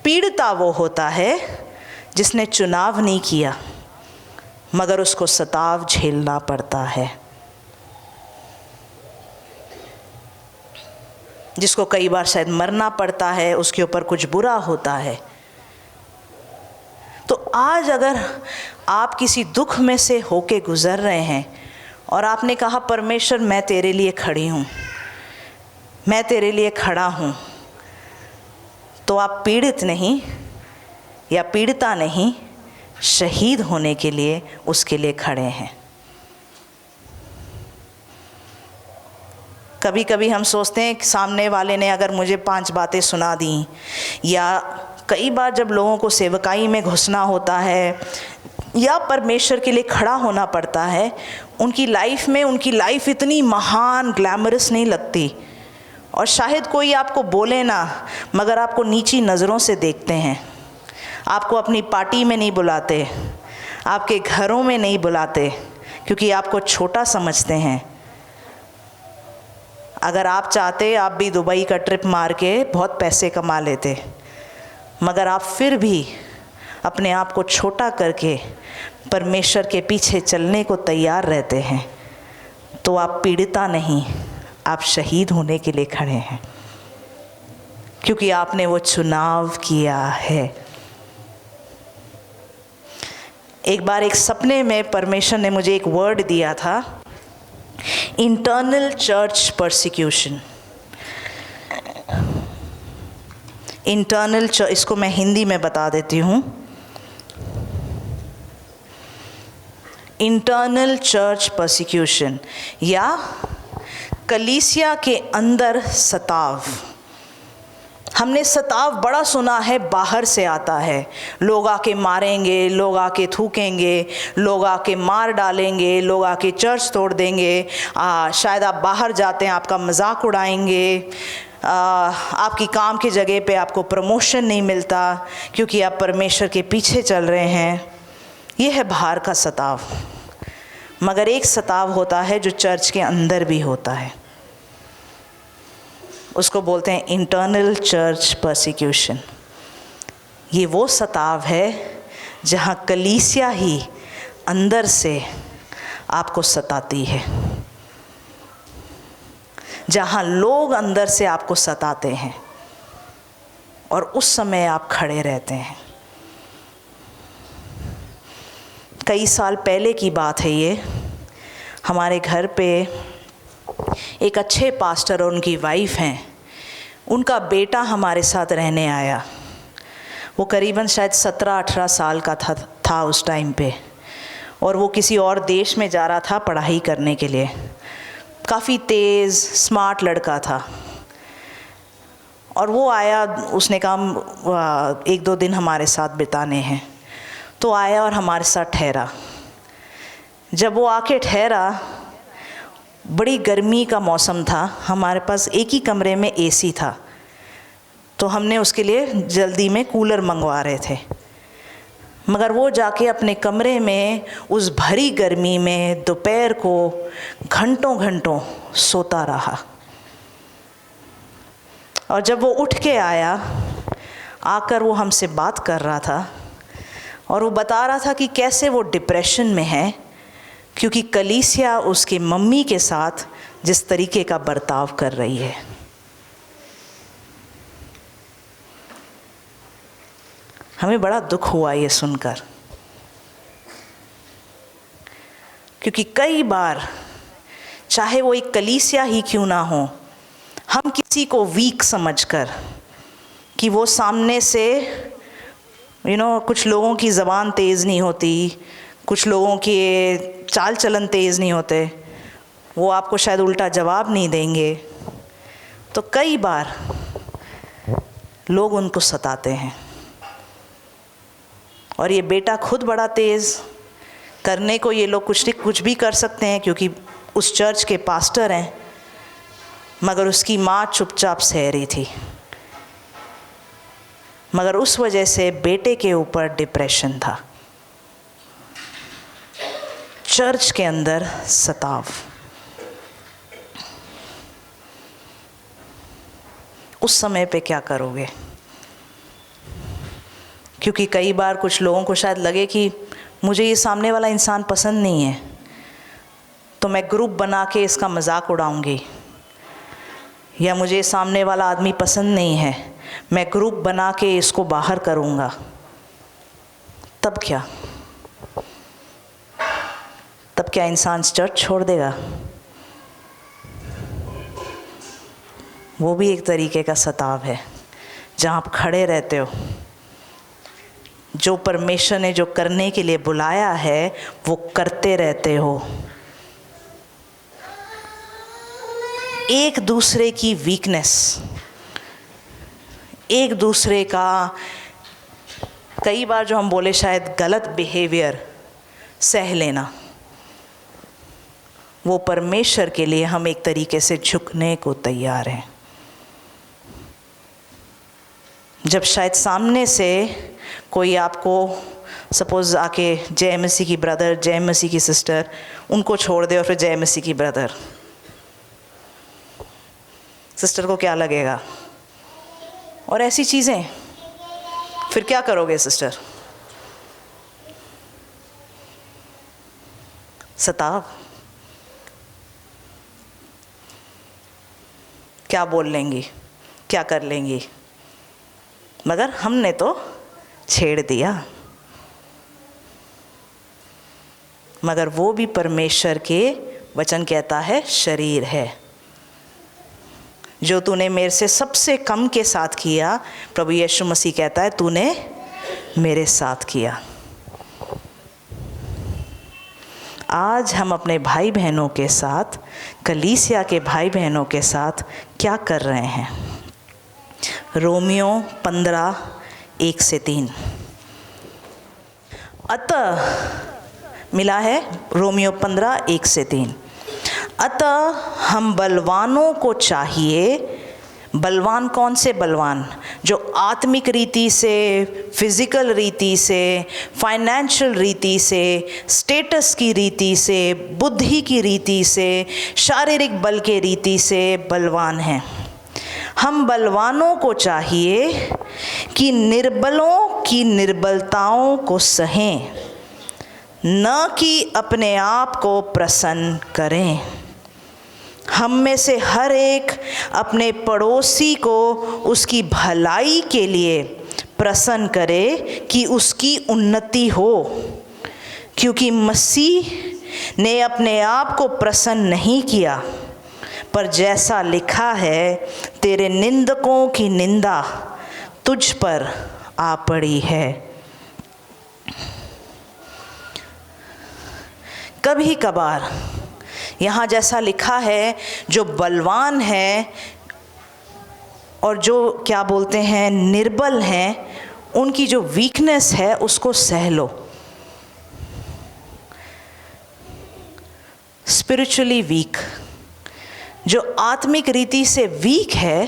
पीड़िता वो होता है जिसने चुनाव नहीं किया मगर उसको सताव झेलना पड़ता है, जिसको कई बार शायद मरना पड़ता है, उसके ऊपर कुछ बुरा होता है। तो आज अगर आप किसी दुख में से होके गुजर रहे हैं और आपने कहा परमेश्वर मैं तेरे लिए खड़ी हूँ, मैं तेरे लिए खड़ा हूँ, तो आप पीड़ित नहीं या पीड़िता नहीं, शहीद होने के लिए उसके लिए खड़े हैं। कभी कभी हम सोचते हैं कि सामने वाले ने अगर मुझे 5 बातें सुना दी, या कई बार जब लोगों को सेवकाई में घुसना होता है या परमेश्वर के लिए खड़ा होना पड़ता है, उनकी लाइफ में उनकी लाइफ इतनी महान ग्लैमरस नहीं लगती, और शायद कोई आपको बोले ना मगर आपको नीची नज़रों से देखते हैं, आपको अपनी पार्टी में नहीं बुलाते, आपके घरों में नहीं बुलाते क्योंकि आपको छोटा समझते हैं। अगर आप चाहते आप भी दुबई का ट्रिप मार के बहुत पैसे कमा लेते, मगर आप फिर भी अपने आप को छोटा करके परमेश्वर के पीछे चलने को तैयार रहते हैं, तो आप पीड़िता नहीं, आप शहीद होने के लिए खड़े हैं, क्योंकि आपने वो चुनाव किया है। एक बार एक सपने में परमेश्वर ने मुझे एक वर्ड दिया था, internal church persecution. Internal church, इसको मैं हिंदी में बता देती हूँ। इंटरनल चर्च परसिक्यूशन या कलीसिया के अंदर सताव। हमने सताव बड़ा सुना है, बाहर से आता है, लोग आके मारेंगे, लोग आके थूकेंगे, लोग आके मार डालेंगे, लोग आके चर्च तोड़ देंगे, शायद आप बाहर जाते हैं आपका मजाक उड़ाएंगे, आपकी काम की जगह पे आपको प्रमोशन नहीं मिलता क्योंकि आप परमेश्वर के पीछे चल रहे हैं। ये है बाहर का सताव। मगर एक सताव होता है जो चर्च के अंदर भी होता है, उसको बोलते हैं इंटरनल चर्च परसिक्यूशन। ये वो सताव है जहाँ कलीसिया ही अंदर से आपको सताती है, जहाँ लोग अंदर से आपको सताते हैं और उस समय आप खड़े रहते हैं। कई साल पहले की बात है ये। हमारे घर पे एक अच्छे पास्टर और उनकी वाइफ हैं, उनका बेटा हमारे साथ रहने आया। वो करीबन शायद 17-18 साल का था उस टाइम पे, और वो किसी और देश में जा रहा था पढ़ाई करने के लिए। काफ़ी तेज़ स्मार्ट लड़का था। और वो आया, उसने कहा 1-2 दिन हमारे साथ बिताने हैं, तो आया और हमारे साथ ठहरा। जब वो आके ठहरा, बड़ी गर्मी का मौसम था, हमारे पास एक ही कमरे में एसी था, तो हमने उसके लिए जल्दी में कूलर मंगवा रहे थे। मगर वो जाके अपने कमरे में उस भरी गर्मी में दोपहर को घंटों घंटों सोता रहा। और जब वो उठ के आया, आकर वो हमसे बात कर रहा था, और वो बता रहा था कि कैसे वो डिप्रेशन में है, क्योंकि कलीसिया उसके मम्मी के साथ जिस तरीके का बर्ताव कर रही है। हमें बड़ा दुख हुआ ये सुनकर, क्योंकि कई बार चाहे वो एक कलीसिया ही क्यों ना हो, हम किसी को वीक समझकर कि वो सामने से कुछ लोगों की ज़बान तेज़ नहीं होती, कुछ लोगों के चाल चलन तेज़ नहीं होते, वो आपको शायद उल्टा जवाब नहीं देंगे, तो कई बार लोग उनको सताते हैं। और ये बेटा खुद बड़ा तेज़, करने को ये लोग कुछ भी कर सकते हैं क्योंकि उस चर्च के पास्टर हैं, मगर उसकी माँ चुपचाप सह रही थी। मगर उस वजह से बेटे के ऊपर डिप्रेशन था, चर्च के अंदर सताव। उस समय पे क्या करोगे? क्योंकि कई बार कुछ लोगों को शायद लगे कि मुझे ये सामने वाला इंसान पसंद नहीं है, तो मैं ग्रुप बना के इसका मजाक उड़ाऊंगी, या मुझे सामने वाला आदमी पसंद नहीं है, मैं ग्रुप बना के इसको बाहर करूंगा। तब क्या इंसान चर्च छोड़ देगा? वो भी एक तरीके का सताव है, जहाँ आप खड़े रहते हो, जो परमेश्वर ने जो करने के लिए बुलाया है वो करते रहते हो। एक दूसरे की वीकनेस, एक दूसरे का कई बार जो हम बोले शायद गलत बिहेवियर सह लेना, वो परमेश्वर के लिए हम एक तरीके से झुकने को तैयार हैं। जब शायद सामने से कोई आपको सपोज़ आके जय मसीह की ब्रदर, जय मसीह की सिस्टर, उनको छोड़ दे और फिर जय मसीह की ब्रदर, सिस्टर को क्या लगेगा? और ऐसी चीज़ें, फिर क्या करोगे सिस्टर? सताव, क्या बोल लेंगी, क्या कर लेंगी? मगर हमने तो छेड़ दिया। मगर वो भी परमेश्वर के वचन कहता है शरीर है। जो तूने मेरे से सबसे कम के साथ किया, प्रभु यीशु मसीह कहता है तूने मेरे साथ किया। आज हम अपने भाई बहनों के साथ, कलीसिया के भाई बहनों के साथ क्या कर रहे हैं? रोमियो 15:1-3। अतः मिला है रोमियो 15:1-3। अतः हम बलवानों को चाहिए, बलवान कौन से बलवान? जो आत्मिक रीति से, फिजिकल रीति से, फाइनेंशियल रीति से, स्टेटस की रीति से, बुद्धि की रीति से, शारीरिक बल के रीति से बलवान हैं। हम बलवानों को चाहिए कि निर्बलों की निर्बलताओं को सहें, न कि अपने आप को प्रसन्न करें। हम में से हर एक अपने पड़ोसी को उसकी भलाई के लिए प्रसन्न करे कि उसकी उन्नति हो, क्योंकि मसीह ने अपने आप को प्रसन्न नहीं किया, पर जैसा लिखा है, तेरे निंदकों की निंदा तुझ पर आ पड़ी है। कभी कभार यहाँ जैसा लिखा है, जो बलवान है और जो क्या बोलते हैं निर्बल हैं, उनकी जो वीकनेस है उसको सह लो। स्पिरिचुअली वीक, जो आत्मिक रीति से वीक है,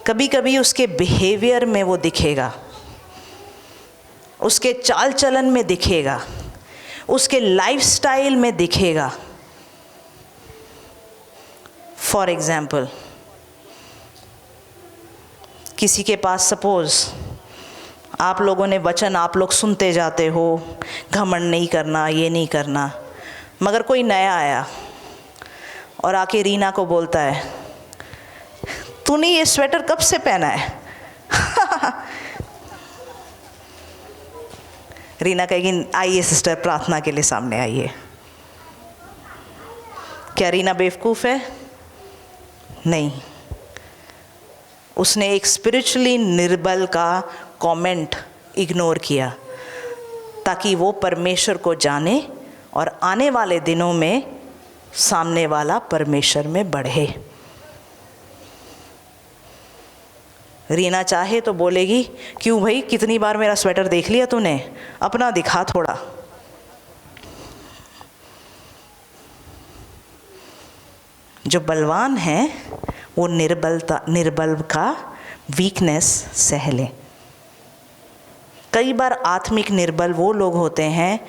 कभी कभी उसके बिहेवियर में वो दिखेगा, उसके चाल चलन में दिखेगा, उसके लाइफस्टाइल में दिखेगा। फॉर एग्जाम्पल, किसी के पास सपोज आप लोगों ने वचन आप लोग सुनते जाते हो, घमंड नहीं करना, ये नहीं करना, मगर कोई नया आया और आके रीना को बोलता है, तूने ये स्वेटर कब से पहना है? रीना कहेगी, आइए सिस्टर प्रार्थना के लिए सामने आइए। क्या रीना बेवकूफ़ है? नहीं। उसने एक स्पिरिचुअली निर्बल का कमेंट इग्नोर किया ताकि वो परमेश्वर को जाने और आने वाले दिनों में सामने वाला परमेश्वर में बढ़े। रीना चाहे तो बोलेगी, क्यों भाई, कितनी बार मेरा स्वेटर देख लिया तूने, अपना दिखा थोड़ा। जो बलवान है वो निर्बल का वीकनेस सह ले। कई बार आत्मिक निर्बल वो लोग होते हैं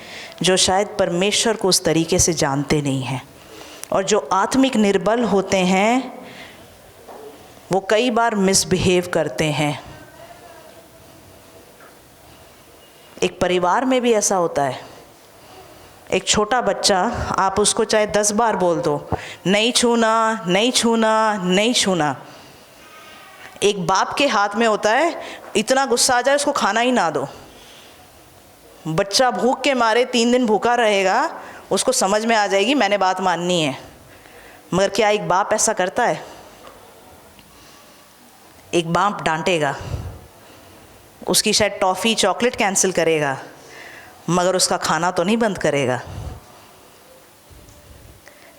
जो शायद परमेश्वर को उस तरीके से जानते नहीं हैं, और जो आत्मिक निर्बल होते हैं वो कई बार मिसबिहेव करते हैं। एक परिवार में भी ऐसा होता है। एक छोटा बच्चा, आप उसको चाहे 10 बार बोल दो, नहीं छूना, नहीं छूना, नहीं छूना। एक बाप के हाथ में होता है, इतना गुस्सा आ जाए उसको खाना ही ना दो। बच्चा भूख के मारे 3 दिन भूखा रहेगा, उसको समझ में आ जाएगी मैंने बात माननी है। मगर क्या एक बाप ऐसा करता है? एक बाप डांटेगा, उसकी शायद टॉफ़ी चॉकलेट कैंसिल करेगा, मगर उसका खाना तो नहीं बंद करेगा,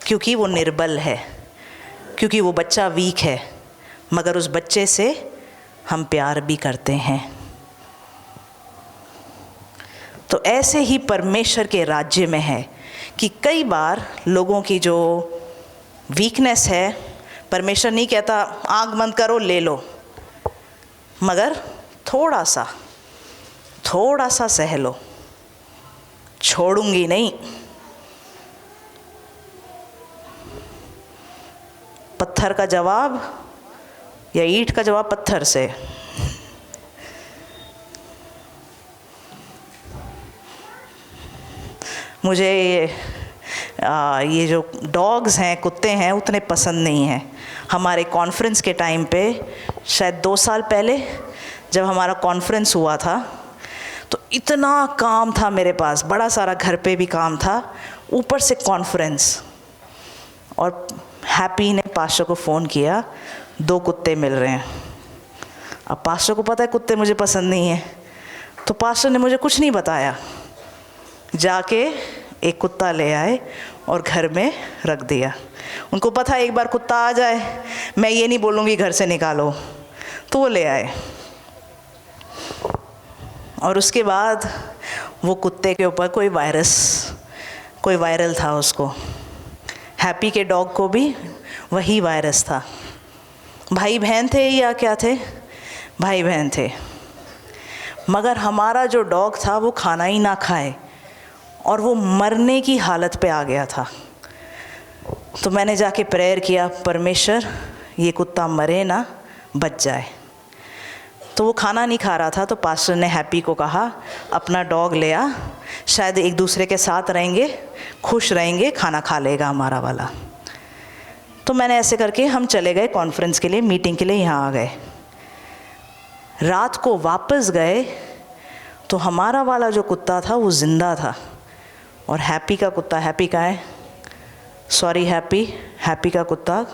क्योंकि वो निर्बल है, क्योंकि वो बच्चा वीक है। मगर उस बच्चे से हम प्यार भी करते हैं। तो ऐसे ही परमेश्वर के राज्य में है कि कई बार लोगों की जो वीकनेस है, परमेश्वर नहीं कहता आँख बंद करो ले लो, मगर थोड़ा सा सह लो, छोड़ूंगी नहीं। पत्थर का जवाब या ईंट का जवाब पत्थर से। मुझे ये जो डॉग्स हैं, कुत्ते हैं, उतने पसंद नहीं हैं। हमारे कॉन्फ्रेंस के टाइम पे, शायद 2 साल पहले जब हमारा कॉन्फ्रेंस हुआ था, तो इतना काम था मेरे पास, बड़ा सारा घर पे भी काम था, ऊपर से कॉन्फ्रेंस। और हैप्पी ने पास्टर को फ़ोन किया, 2 कुत्ते मिल रहे हैं। अब पास्टर को पता है कुत्ते मुझे पसंद नहीं है, तो पास्टर ने मुझे कुछ नहीं बताया, जाके एक कुत्ता ले आए और घर में रख दिया। उनको पता है एक बार कुत्ता आ जाए, मैं ये नहीं बोलूँगी घर से निकालो, तो वो ले आए। और उसके बाद वो कुत्ते के ऊपर कोई वायरल था उसको। हैप्पी के डॉग को भी वही वायरस था। भाई बहन थे या क्या थे? भाई बहन थे। मगर हमारा जो डॉग था वो खाना ही ना खाए और वो मरने की हालत पे आ गया था। तो मैंने जाके प्रेयर किया, परमेश्वर ये कुत्ता मरे ना, बच जाए। तो वो खाना नहीं खा रहा था, तो पास्टर ने हैप्पी को कहा अपना डॉग ले आ, शायद एक दूसरे के साथ रहेंगे, खुश रहेंगे, खाना खा लेगा हमारा वाला। तो मैंने ऐसे करके हम चले गए कॉन्फ्रेंस के लिए, मीटिंग के लिए यहाँ आ गए। रात को वापस गए तो हमारा वाला जो कुत्ता था वो ज़िंदा था, और हैप्पी का कुत्ता, हैप्पी कहाँ है? सॉरी हैप्पी, हैप्पी का कुत्ता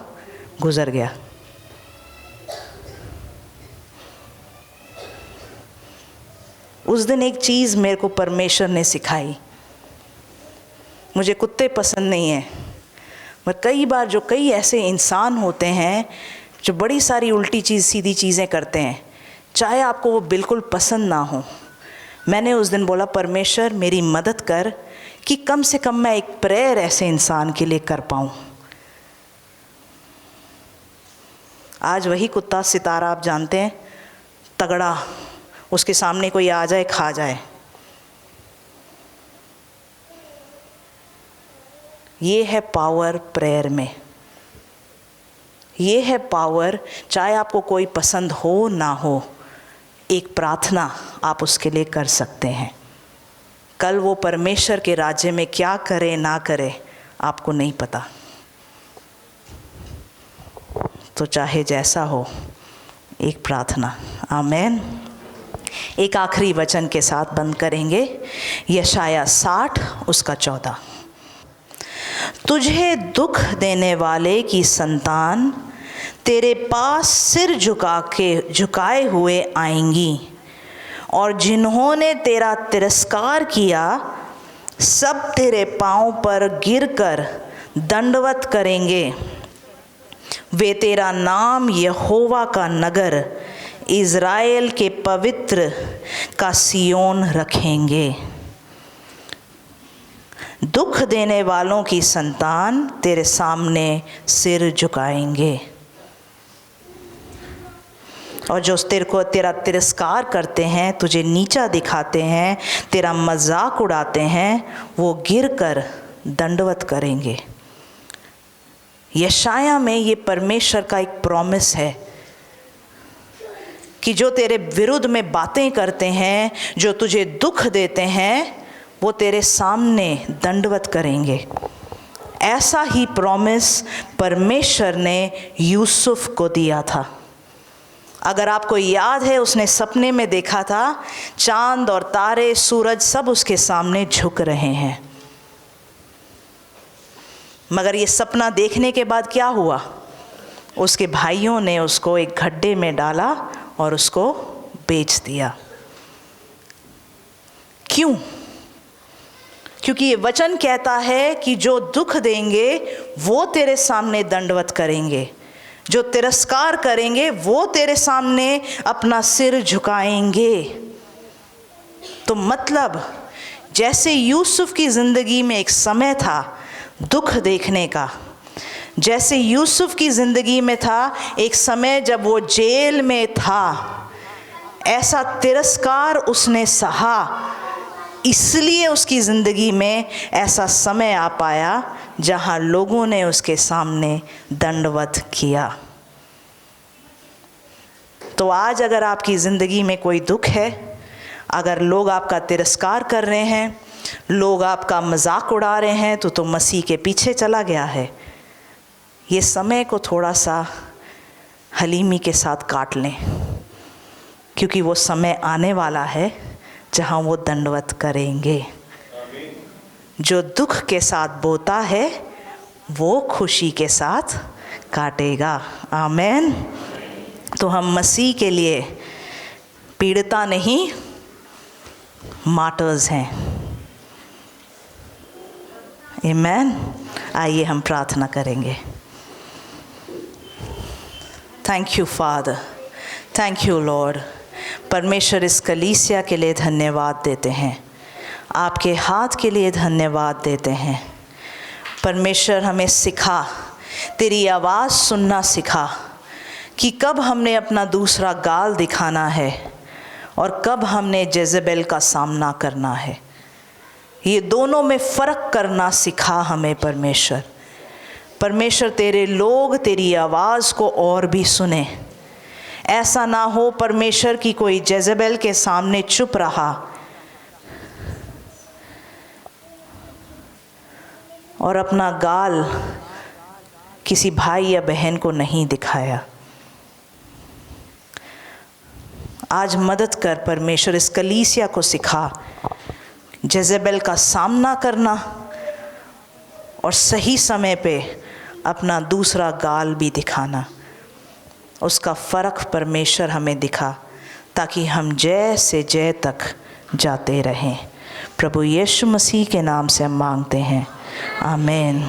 गुजर गया। उस दिन एक चीज़ मेरे को परमेश्वर ने सिखाई। मुझे कुत्ते पसंद नहीं हैं, पर कई बार जो कई ऐसे इंसान होते हैं जो बड़ी सारी उल्टी सीधी चीज़ें करते हैं, चाहे आपको वो बिल्कुल पसंद ना हो। मैंने उस दिन बोला, परमेश्वर मेरी मदद कर कि कम से कम मैं एक प्रेयर ऐसे इंसान के लिए कर पाऊँ। आज वही कुत्ता सितारा आप जानते हैं, तगड़ा, उसके सामने कोई आ जाए खा जाए। ये है पावर प्रेयर में, ये है पावर। चाहे आपको कोई पसंद हो ना हो, एक प्रार्थना आप उसके लिए कर सकते हैं। कल वो परमेश्वर के राज्य में क्या करे ना करे आपको नहीं पता, तो चाहे जैसा हो, एक प्रार्थना। आमेन। एक आखिरी वचन के साथ बंद करेंगे, यशाया 60 उसका 14। तुझे दुख देने वाले की संतान तेरे पास सिर झुकाए हुए आएंगी, और जिन्होंने तेरा तिरस्कार किया सब तेरे पांव पर गिरकर दंडवत करेंगे। वे तेरा नाम यहोवा का नगर, इज़राइल के पवित्र का सियोन रखेंगे। दुख देने वालों की संतान तेरे सामने सिर झुकाएंगे, और जो तेरा तिरस्कार करते हैं, तुझे नीचा दिखाते हैं, तेरा मजाक उड़ाते हैं, वो गिरकर दंडवत करेंगे। यशाया में ये परमेश्वर का एक प्रॉमिस है कि जो तेरे विरुद्ध में बातें करते हैं, जो तुझे दुख देते हैं, वो तेरे सामने दंडवत करेंगे। ऐसा ही प्रॉमिस परमेश्वर ने यूसुफ को दिया था। अगर आपको याद है, उसने सपने में देखा था चांद और तारे, सूरज सब उसके सामने झुक रहे हैं। मगर ये सपना देखने के बाद क्या हुआ? उसके भाइयों ने उसको एक गड्ढे में डाला और उसको बेच दिया। क्यों? क्योंकि ये वचन कहता है कि जो दुख देंगे वो तेरे सामने दंडवत करेंगे, जो तिरस्कार करेंगे वो तेरे सामने अपना सिर झुकाएंगे। तो मतलब जैसे यूसुफ की ज़िंदगी में एक समय था दुख देखने का, जैसे यूसुफ की ज़िंदगी में था एक समय जब वो जेल में था, ऐसा तिरस्कार उसने सहा, इसलिए उसकी ज़िंदगी में ऐसा समय आ पाया जहाँ लोगों ने उसके सामने दंडवत किया। तो आज अगर आपकी ज़िंदगी में कोई दुख है, अगर लोग आपका तिरस्कार कर रहे हैं, लोग आपका मजाक उड़ा रहे हैं, तो मसीह के पीछे चला गया है। ये समय को थोड़ा सा हलीमी के साथ काट लें, क्योंकि वो समय आने वाला है जहाँ वो दंडवत करेंगे। जो दुख के साथ बोता है वो खुशी के साथ काटेगा। आमेन। तो हम मसीह के लिए पीड़िता नहीं, मार्टर्स हैं। आमेन। आइए हम प्रार्थना करेंगे। Thank you father, thank you Lord. परमेश्वर इस कलीसिया के लिए धन्यवाद देते हैं, आपके हाथ के लिए धन्यवाद देते हैं। परमेश्वर हमें सिखा, तेरी आवाज़ सुनना सिखा कि कब हमने अपना दूसरा गाल दिखाना है और कब हमने जेज़ेबेल का सामना करना है। ये दोनों में फ़र्क करना सिखा हमें परमेश्वर। परमेश्वर तेरे लोग तेरी आवाज़ को और भी सुने। ऐसा ना हो परमेश्वर की कोई जेज़ेबेल के सामने चुप रहा और अपना गाल किसी भाई या बहन को नहीं दिखाया। आज मदद कर परमेश्वर, इस कलीसिया को सिखा जेजेबेल का सामना करना और सही समय पे अपना दूसरा गाल भी दिखाना, उसका फ़र्क परमेश्वर हमें दिखा ताकि हम जय से जय तक जाते रहें। प्रभु यीशु मसीह के नाम से हम मांगते हैं, आमीन।